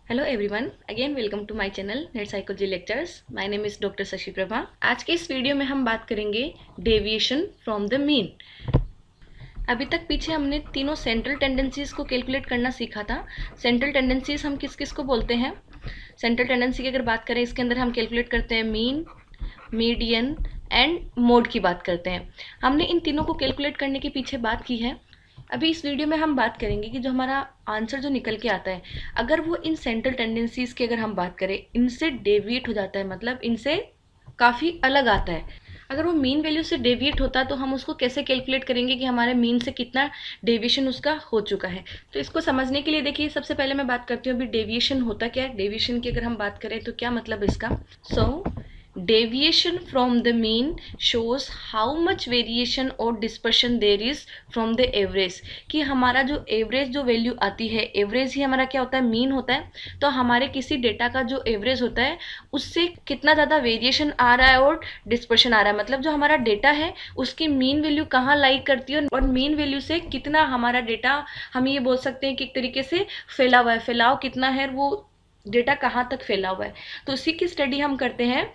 Hello everyone, again welcome to my channel net psychology lectures. My name is doctor Shashi Prabha. आज के इस video में हम बात करेंगे डेविएशन फ्रॉम द मीन। अभी तक पीछे हमने तीनों सेंट्रल टेंडेंसीज को कैलकुलेट करना सीखा था। सेंट्रल टेंडेंसीज हम किस किस को बोलते हैं? सेंट्रल टेंडेंसी की अगर बात करें, इसके अंदर हम कैलकुलेट करते हैं मीन, मीडियन एंड मोड की बात करते हैं। हमने इन तीनों को कैलकुलेट करने के पीछे बात की है। अभी इस वीडियो में हम बात करेंगे कि जो हमारा आंसर जो निकल के आता है, अगर वो इन सेंट्रल टेंडेंसीज की अगर हम बात करें, इनसे डेविएट हो जाता है, मतलब इनसे काफ़ी अलग आता है। अगर वो मीन वैल्यू से डेविएट होता है तो हम उसको कैसे कैलकुलेट करेंगे कि हमारे मीन से कितना डेविएशन उसका हो चुका है। तो इसको समझने के लिए देखिए, सबसे पहले मैं बात करती हूँ अभी डेविएशन होता क्या है। डेविएशन की अगर हम बात करें तो क्या मतलब इसका? Deviation from the mean shows how much variation और dispersion there is from the average. कि हमारा जो एवरेज जो वैल्यू आती है, एवरेज ही हमारा क्या होता है? मीन होता है। तो हमारे किसी डेटा का जो एवरेज होता है उससे कितना ज़्यादा वेरिएशन आ रहा है और डिस्पर्शन आ रहा है, मतलब जो हमारा डेटा है उसकी मीन वैल्यू कहाँ लाई करती है और मीन वैल्यू से कितना हमारा डेटा, हम ये बोल सकते हैं कि एक तरीके से फैला हुआ है, फैलाव कितना है, वो डेटा कहाँ तक फैला हुआ है। तो उसी की स्टडी हम करते हैं,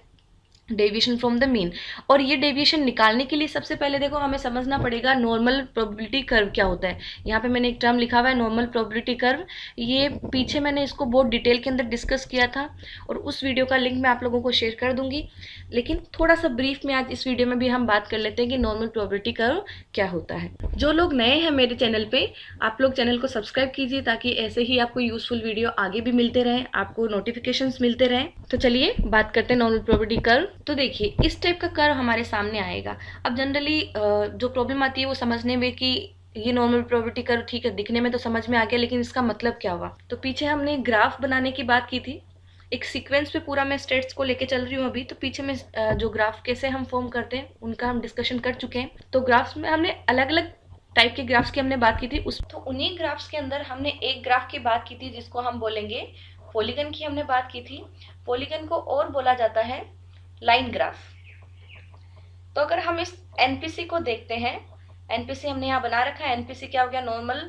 डेविएशन फ्रॉम द मीन। और ये डेविएशन निकालने के लिए सबसे पहले देखो हमें समझना पड़ेगा नॉर्मल प्रोबेबिलिटी कर्व क्या होता है। यहाँ पे मैंने एक टर्म लिखा हुआ है नॉर्मल प्रोबेबिलिटी कर्व। ये पीछे मैंने इसको बहुत डिटेल के अंदर डिस्कस किया था और उस वीडियो का लिंक मैं आप लोगों को शेयर कर दूंगी, लेकिन थोड़ा सा ब्रीफ में आज इस वीडियो में भी हम बात कर लेते हैं कि नॉर्मल प्रोबेबिलिटी कर्व क्या होता है। जो लोग नए हैं मेरे चैनल पे, आप लोग चैनल को सब्सक्राइब कीजिए ताकि ऐसे ही आपको यूजफुल वीडियो आगे भी मिलते रहें, आपको नोटिफिकेशंस मिलते रहें। तो चलिए बात करते हैं नॉर्मल प्रोबेबिलिटी कर्व। तो देखिए इस टाइप का कर्व हमारे सामने आएगा। अब जनरली जो प्रॉब्लम आती है वो समझने में कि ये नॉर्मल प्रोबेबिलिटी कर्व, ठीक है दिखने में तो समझ में आ गया, लेकिन इसका मतलब क्या हुआ। तो पीछे हमने ग्राफ बनाने की बात की थी, एक सीक्वेंस पे पूरा मैं स्टेट्स को लेके चल रही हूँ अभी। तो पीछे में जो ग्राफ कैसे हम फॉर्म करते हैं उनका हम डिस्कशन कर चुके हैं। तो ग्राफ्स में हमने अलग अलग टाइप के ग्राफ्स की हमने बात की थी उस, तो उन्हीं ग्राफ्स के अंदर हमने एक ग्राफ की बात की थी जिसको हम बोलेंगे पॉलीगन की हमने बात की थी। पॉलीगन को और बोला जाता है लाइन ग्राफ। तो अगर हम इस एनपीसी को देखते हैं, एनपीसी हमने यहाँ बना रखा है। एनपीसी क्या हो गया? नॉर्मल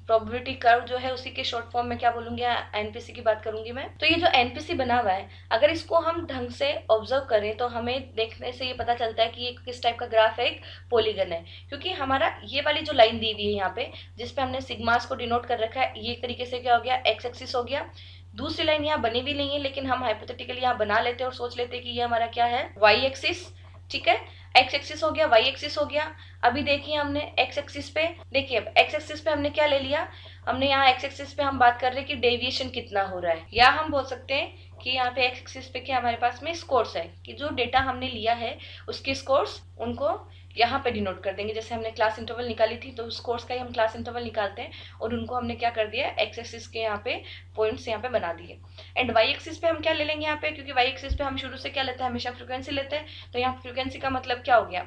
प्रोबेबिलिटी कर्व जो है उसी के शॉर्ट फॉर्म में क्या बोलूंगी, एनपीसी की बात करूंगी मैं। तो ये जो एनपीसी बना हुआ है, अगर इसको हम ढंग से ऑब्जर्व करें तो हमें देखने से ये पता चलता है कि ये किस टाइप का ग्राफ है, एक पॉलीगन है। क्योंकि हमारा ये वाली जो लाइन दी हुई है यहाँ पे, जिसपे हमने सिग्मास को डिनोट कर रखा है, ये एक तरीके से क्या हो गया? एक्स एक्सिस हो गया। दूसरी लाइन यहाँ बनी भी नहीं है, लेकिन हम हाइपोथेटिकली यहाँ बना लेते हैं और सोच लेते हैं कि ये हमारा क्या है? Y axis. ठीक है, एक्स एक्सिस हो गया, वाई एक्सिस हो गया। अभी देखिए हमने एक्स एक्सिस पे, देखिए अब एक्स एक्सिस पे हमने क्या ले लिया? हमने यहाँ एक्स एक्सिस पे हम बात कर रहे हैं कि डेविएशन कितना हो रहा है, या हम बोल सकते हैं कि यहाँ पे एक्स एक्सिस पे क्या हमारे पास में स्कोर्स है, कि जो डेटा हमने लिया है उसके स्कोर्स उनको यहाँ पे डिनोट कर देंगे। जैसे हमने क्लास इंटरवल निकाली थी तो स्कोर्स का ही हम क्लास इंटरवल निकालते हैं और उनको हमने क्या कर दिया? एक्स एक्सिस के यहाँ पे पॉइंट्स यहाँ पे बना दिए। एंड वाई एक्सिस पे हम क्या ले लेंगे यहाँ पे? क्योंकि वाई एक्सिस पे हम शुरू से क्या लेते हैं? हमेशा फ्रीक्वेंसी लेते हैं। तो यहाँ फ्रीक्वेंसी का मतलब क्या हो गया?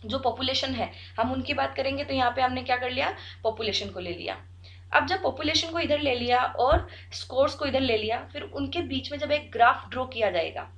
जो पॉपुलेशन है, हम उनकी बात करेंगे। तो यहाँ पे हमने क्या कर लिया? पॉपुलेशन को ले लिया। अब जब पॉपुलेशन को इधर ले लिया और स्कोर्स को इधर ले लिया, फिर उनके बीच में जब एक ग्राफ ड्रॉ किया जाएगा,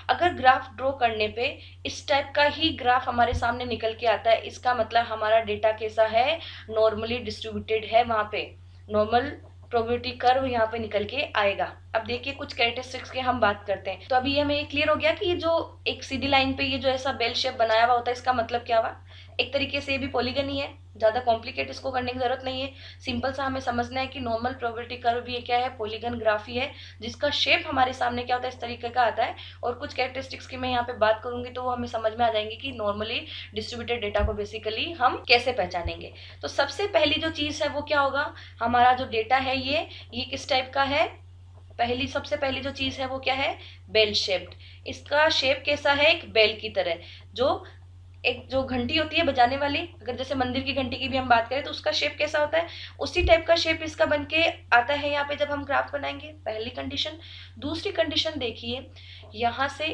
अगर ग्राफ ड्रॉ करने पे इस टाइप का ही ग्राफ हमारे सामने निकल के आता है, इसका मतलब हमारा डेटा कैसा है? नॉर्मली डिस्ट्रीब्यूटेड है। वहां पे नॉर्मल प्रोबेबिलिटी कर्व यहाँ पे निकल के आएगा। अब देखिए कुछ कैरेक्टरिस्टिक्स की हम बात करते हैं। तो अभी हमें ये क्लियर हो गया कि ये जो एक सीधी लाइन पे ये जो ऐसा बेल शेप बनाया हुआ होता है, इसका मतलब क्या हुआ? एक तरीके से ये भी पॉलीगन ही है, ज्यादा कॉम्प्लिकेट इसको करने की जरूरत नहीं है। सिंपल सा हमें समझना है कि नॉर्मल प्रोबेबिलिटी कर्व भी क्या है? पॉलीगन ग्राफ ही है, जिसका शेप हमारे सामने क्या होता है? इस तरीके का आता है। और कुछ कैरेक्टरिस्टिक्स की मैं यहाँ पे बात करूंगी तो वो हमें समझ में आ जाएंगे कि नॉर्मली डिस्ट्रीब्यूटेड डेटा को बेसिकली हम कैसे पहचानेंगे। तो सबसे पहली जो चीज है वो क्या होगा? हमारा जो डेटा है ये किस टाइप का है? सबसे पहली जो चीज है वो क्या है? Bell shaped. इसका शेप कैसा है? एक बेल की तरह। जो घंटी होती है बजाने वाली, अगर जैसे मंदिर की घंटी की भी हम बात करें तो उसका शेप कैसा होता है? उसी टाइप का शेप इसका बन के आता है यहाँ पे जब हम ग्राफ बनाएंगे। पहली कंडीशन। दूसरी कंडीशन देखिए, यहाँ से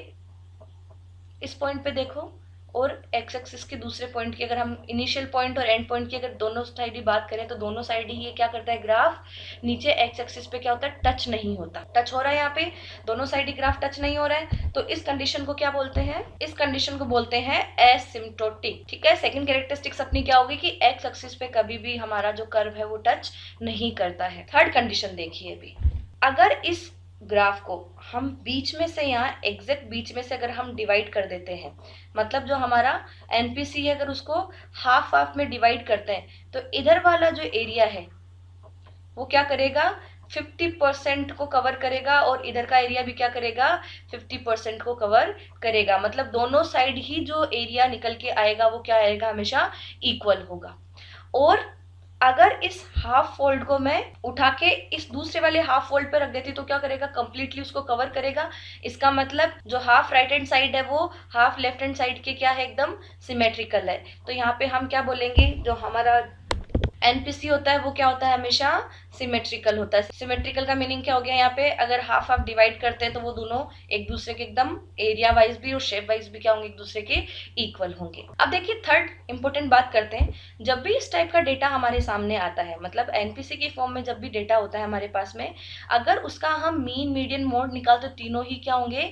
इस पॉइंट पे देखो और एक्स एक्सिस के दूसरे पॉइंट की, अगर हम इनिशियल पॉइंट और एंड पॉइंट की अगर दोनों साइड ही बात करें तो दोनों साइड ही ये क्या करता है? ग्राफ नीचे एक्स एक्सिस पे क्या होता है? टच नहीं होता। टच हो रहा है यहाँ पे, दोनों साइड ही ग्राफ टच नहीं हो रहा है। तो इस कंडीशन को क्या बोलते हैं? इस कंडीशन को बोलते हैं एसिम्प्टोटिक। ठीक है, सेकंड कैरेक्टरिस्टिक्स अपनी क्या होगी कि एक्स एक्सिस पे कभी भी हमारा जो कर्व है वो टच नहीं करता है। थर्ड कंडीशन देखिए अभी, अगर इस ग्राफ को हम बीच में से, यहाँ एग्जैक्ट बीच में से अगर हम डिवाइड कर देते हैं, मतलब जो हमारा एनपीसी है अगर उसको हाफ हाफ में डिवाइड करते हैं, तो इधर वाला जो एरिया है वो क्या करेगा, 50% को कवर करेगा, और इधर का एरिया भी क्या करेगा, 50% को कवर करेगा। मतलब दोनों साइड ही जो एरिया निकल के आएगा वो क्या आएगा, हमेशा इक्वल होगा। और अगर इस हाफ फोल्ड को मैं उठा के इस दूसरे वाले हाफ फोल्ड पे रख देती तो क्या करेगा, कंप्लीटली उसको कवर करेगा। इसका मतलब जो हाफ राइट हैंड साइड है वो हाफ लेफ्ट हैंड साइड के क्या है, एकदम सिमेट्रिकल है। तो यहाँ पे हम क्या बोलेंगे, जो हमारा एनपीसी होता है वो क्या होता है, हमेशा सिमेट्रिकल होता है। सिमेट्रिकल का मीनिंग क्या हो गया, यहाँ पे अगर हाफ हाफ डिवाइड करते हैं तो वो दोनों एक दूसरे के एकदम एरिया वाइज भी और शेप वाइज भी क्या होंगे, एक दूसरे के इक्वल होंगे। अब देखिए थर्ड इंपॉर्टेंट बात करते हैं, जब भी इस टाइप का डेटा हमारे सामने आता है, मतलब एनपीसी की फॉर्म में जब भी डेटा होता है हमारे पास में, अगर उसका हम मीन मीडियन मोड निकालते तो तीनों ही क्या होंगे,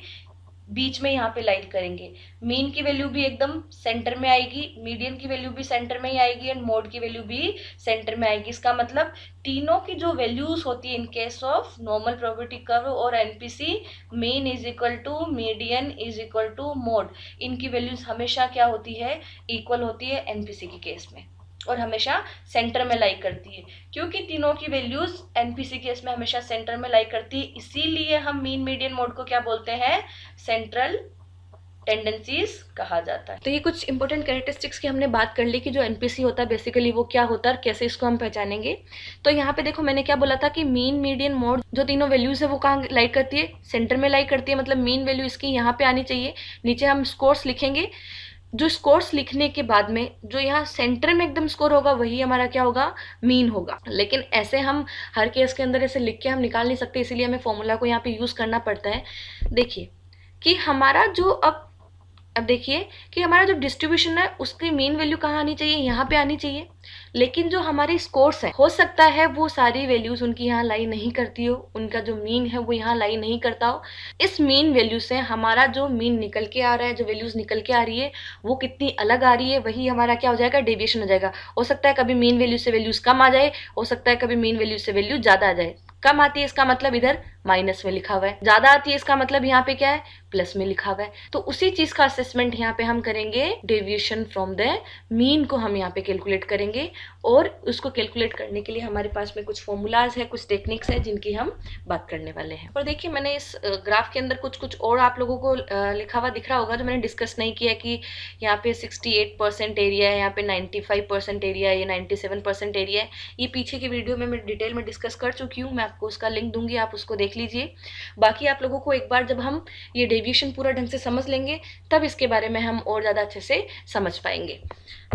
बीच में यहाँ पे लाइट करेंगे। मीन की वैल्यू भी एकदम सेंटर में आएगी, मीडियन की वैल्यू भी सेंटर में ही आएगी, एंड मोड की वैल्यू भी सेंटर में आएगी। इसका मतलब तीनों की जो वैल्यूज होती है in case of normal probability curve और NPC, mean is equal to median is equal to mode, इनकी वैल्यूज हमेशा क्या होती है, इक्वल होती है एनपीसी के केस में, और हमेशा सेंटर में लाई करती है। क्योंकि तीनों की वैल्यूज एनपीसी केस में हमेशा सेंटर में लाई करती है, इसीलिए हम मीन मीडियन मोड को क्या बोलते हैं, सेंट्रल टेंडेंसीज कहा जाता है। तो ये कुछ इंपॉर्टेंट कैरेक्टरिस्टिक्स की हमने बात कर ली कि जो एनपीसी होता है बेसिकली वो क्या होता है और कैसे इसको हम पहचानेंगे। तो यहाँ पे देखो मैंने क्या बोला था कि मीन मीडियन मोड जो तीनों वैल्यूज है वो कहाँ लाई करती है, सेंटर में लाई करती है। मतलब मीन वैल्यू इसकी यहाँ पे आनी चाहिए, नीचे हम स्कोर्स लिखेंगे, जो स्कोर्स लिखने के बाद में जो यहाँ सेंटर में एकदम स्कोर होगा वही हमारा क्या होगा, मीन होगा। लेकिन ऐसे हम हर केस के अंदर ऐसे लिख के हम निकाल नहीं सकते, इसीलिए हमें फॉर्मूला को यहाँ पे यूज करना पड़ता है। देखिए कि हमारा जो अब देखिए कि हमारा जो डिस्ट्रीब्यूशन है उसकी मेन वैल्यू कहाँ आनी चाहिए, यहाँ पे आनी चाहिए। लेकिन जो हमारे स्कोर्स है हो सकता है वो सारी वैल्यूज उनकी यहाँ लाई नहीं करती हो, उनका जो मीन है वो यहाँ लाई नहीं करता हो। इस मीन वैल्यू से हमारा जो मीन निकल के आ रहा है, जो वैल्यूज निकल के आ रही है वो कितनी अलग आ रही है, वही हमारा क्या हो जाएगा, डेविएशन हो जाएगा। हो सकता है कभी मीन वैल्यू से वैल्यूज कम आ जाए, हो सकता है कभी मीन वैल्यू से वैल्यू ज्यादा आ जाए। कम आती है इसका मतलब इधर माइनस में लिखा हुआ है, ज्यादा आती है इसका मतलब यहाँ पे क्या है, प्लस में लिखा हुआ है। तो उसी चीज का असेसमेंट यहाँ पे हम करेंगे, डेविएशन फ्रॉम द मीन को हम यहाँ पे कैलकुलेट करेंगे। और उसको कैलकुलेट करने के लिए हमारे पास में कुछ फॉर्मूलाज है, कुछ टेक्निक्स है जिनकी हम बात करने वाले हैं। और देखिए मैंने इस ग्राफ के अंदर कुछ और आप लोगों को लिखा हुआ दिख रहा होगा जो मैंने डिस्कस नहीं किया, कि यहाँ पे 68% एरिया है, यहाँ पे 95% एरिया है, ये 97% एरिया है। ये पीछे की वीडियो में मैं डिटेल में डिस्कस कर चुकी हूँ, मैं आपको उसका लिंक दूंगी, आप उसको देख लीजिए। बाकी आप लोगों को एक बार जब हम ये डेविएशन पूरा ढंग से समझ लेंगे तब इसके बारे में हम और ज़्यादा अच्छे से समझ पाएंगे।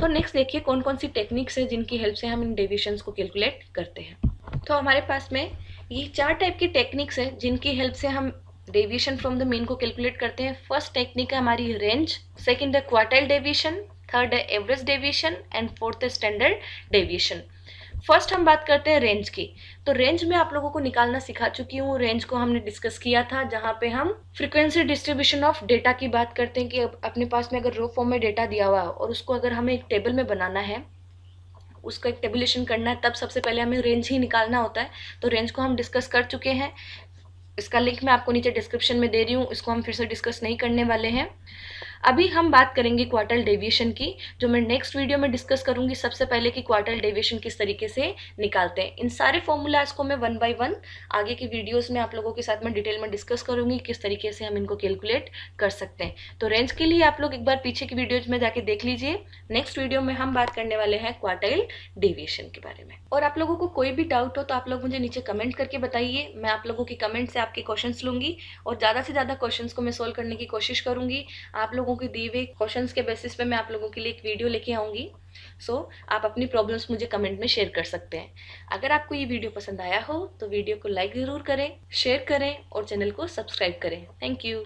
तो नेक्स्ट देखिए कौन कौन सी टेक्निक्स है जिनकी हेल्प से हम इन डेविएशंस को कैलकुलेट करते हैं। तो हमारे पास में ये 4 टाइप की टेक्निक्स है जिनकी हेल्प से हम डेविएशन फ्रॉम द मीन को कैलकुलेट करते हैं। फर्स्ट टेक्निक है हमारी रेंज, सेकंड है क्वार्टाइल डेविएशन, थर्ड है एवरेज डेविएशन एंड फोर्थ है स्टैंडर्ड डेविएशन। फर्स्ट हम बात करते हैं रेंज की। तो रेंज में आप लोगों को निकालना सिखा चुकी हूँ, रेंज को हमने डिस्कस किया था जहाँ पे हम फ्रीक्वेंसी डिस्ट्रीब्यूशन ऑफ डेटा की बात करते हैं कि अपने पास में अगर रो फॉर्म में डेटा दिया हुआ है और उसको अगर हमें एक टेबल में बनाना है, उसका एक टेबुलेशन करना है, तब सबसे पहले हमें रेंज ही निकालना होता है। तो रेंज को हम डिस्कस कर चुके हैं, इसका लिंक मैं आपको नीचे डिस्क्रिप्शन में दे रही हूँ, इसको हम फिर से डिस्कस नहीं करने वाले हैं। अभी हम बात करेंगे क्वार्टाइल डेविएशन की, जो मैं नेक्स्ट वीडियो में डिस्कस करूंगी सबसे पहले कि क्वार्टाइल डेविएशन किस तरीके से निकालते हैं। इन सारे फॉर्मूलाज को मैं 1 बाय 1 आगे की वीडियोस में आप लोगों के साथ में डिटेल में डिस्कस करूंगी किस तरीके से हम इनको कैलकुलेट कर सकते हैं। तो रेंज के लिए आप लोग एक बार पीछे की वीडियोज में जाके देख लीजिए। नेक्स्ट वीडियो में हम बात करने वाले हैं क्वार्टाइल डेविएशन के बारे में। और आप लोगों को कोई भी डाउट हो तो आप लोग मुझे नीचे कमेंट करके बताइए, मैं आप लोगों की कमेंट से आपके क्वेश्चंस लूंगी और ज़्यादा से ज़्यादा क्वेश्चंस को मैं सोल्व करने की कोशिश करूंगी। आप लोगों के दिए हुए क्वेश्चंस के बेसिस पे मैं आप लोगों के लिए एक वीडियो लेके आऊंगी। आप अपनी प्रॉब्लम्स मुझे कमेंट में शेयर कर सकते हैं। अगर आपको ये वीडियो पसंद आया हो तो वीडियो को लाइक ज़रूर करें, शेयर करें और चैनल को सब्सक्राइब करें। Thank you.